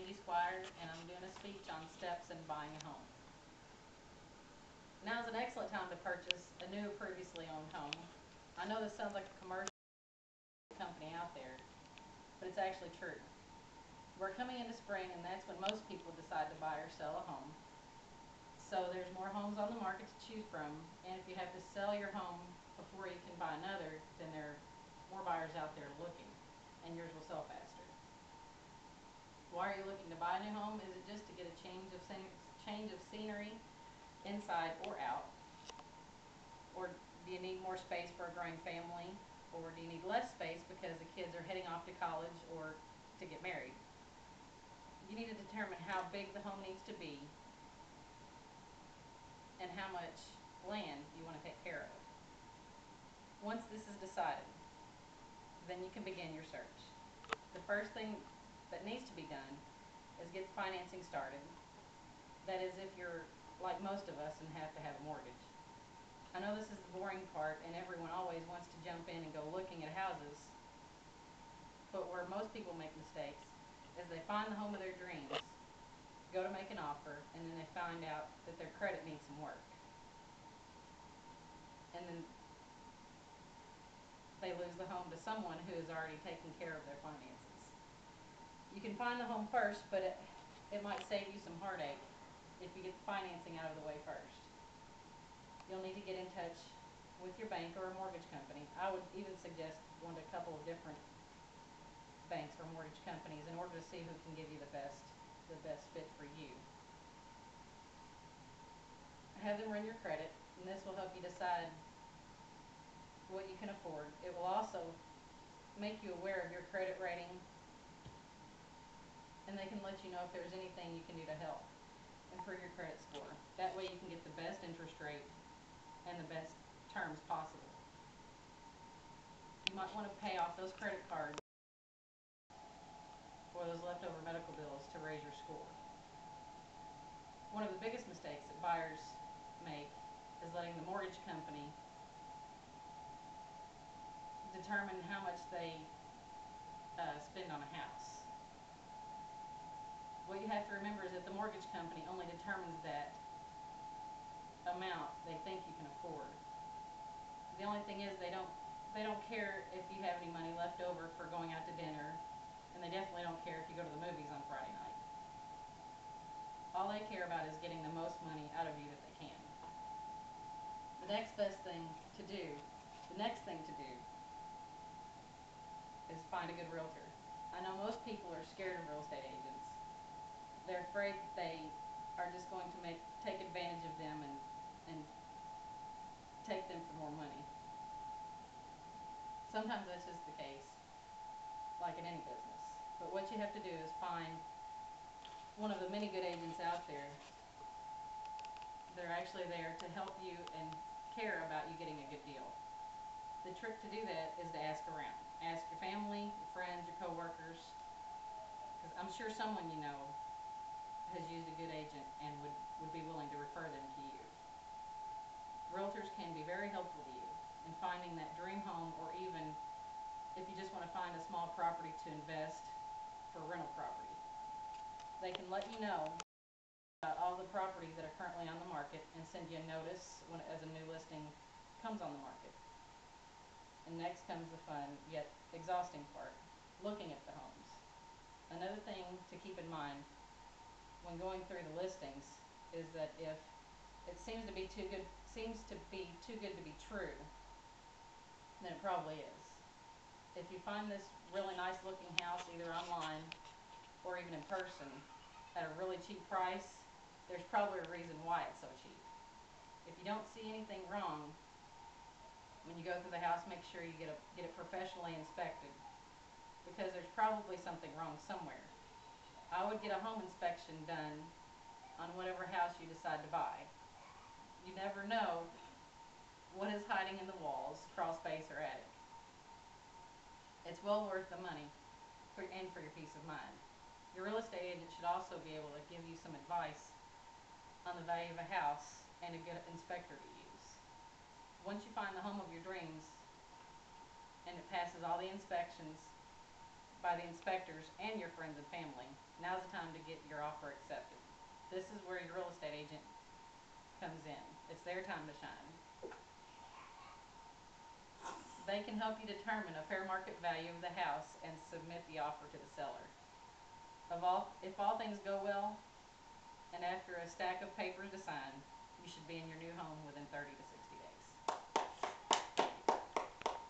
Judy Squire, and I'm doing a speech on steps and buying a home. Now is an excellent time to purchase a new or previously owned home. I know this sounds like a commercial company out there, but it's actually true. We're coming into spring, and that's when most people decide to buy or sell a home. So there's more homes on the market to choose from, and if you have to sell your home before you can buy another, then there are more buyers out there looking, and yours will sell faster. Why are you looking to buy a new home? Is it just to get a change of scenery, inside or out? Or do you need more space for a growing family? Or do you need less space because the kids are heading off to college or to get married? You need to determine how big the home needs to be and how much land you want to take care of. Once this is decided, then you can begin your search. The first thing that needs to be done is get financing started. That is, if you're like most of us and have to have a mortgage. I know this is the boring part, and everyone always wants to jump in and go looking at houses, but where most people make mistakes is they find the home of their dreams, go to make an offer, and then they find out that their credit needs some work. And then they lose the home to someone who is already taking care of their finances. You can find the home first, but it might save you some heartache if you get the financing out of the way first. You'll need to get in touch with your bank or a mortgage company. I would even suggest one to a couple of different banks or mortgage companies in order to see who can give you the best fit for you. Have them run your credit, and this will help you decide what you can afford. It will also make you aware of your credit rating, and they can let you know if there's anything you can do to help improve your credit score. That way you can get the best interest rate and the best terms possible. You might want to pay off those credit cards or those leftover medical bills to raise your score. One of the biggest mistakes that buyers make is letting the mortgage company determine how much they spend on a house. What you have to remember is that the mortgage company only determines that amount they think you can afford. The only thing is they don't care if you have any money left over for going out to dinner, and they definitely don't care if you go to the movies on Friday night. All they care about is getting the most money out of you that they can. The next thing to do is find a good realtor. I know most people are scared of real estate agents. They're afraid that they are just going to take advantage of them and take them for more money. Sometimes that's just the case, like in any business. But what you have to do is find one of the many good agents out there. They're actually there to help you and care about you getting a good deal. The trick to do that is to ask around. Ask your family, your friends, your coworkers, because I'm sure someone you know has used a good agent and would be willing to refer them to you. Realtors can be very helpful to you in finding that dream home, or even if you just want to find a small property to invest for rental property. They can let you know about all the properties that are currently on the market and send you a notice as a new listing comes on the market. And next comes the fun yet exhausting part, looking at the homes. Another thing to keep in mind when going through the listings is that if it seems to be too good to be true, then it probably is. If you find this really nice looking house either online or even in person at a really cheap price, there's probably a reason why it's so cheap. If you don't see anything wrong when you go through the house, make sure you get it professionally inspected, because there's probably something wrong somewhere. I would get a home inspection done on whatever house you decide to buy. You never know what is hiding in the walls, crawl space, or attic. It's well worth the money and for your peace of mind. Your real estate agent should also be able to give you some advice on the value of a house and a good inspector to use. Once you find the home of your dreams and it passes all the inspections by the inspectors and your friends and family. Now's the time to get your offer accepted. This is where your real estate agent comes in. It's their time to shine. They can help you determine a fair market value of the house and submit the offer to the seller. If all things go well, and after a stack of papers to sign, you should be in your new home within 30 to 60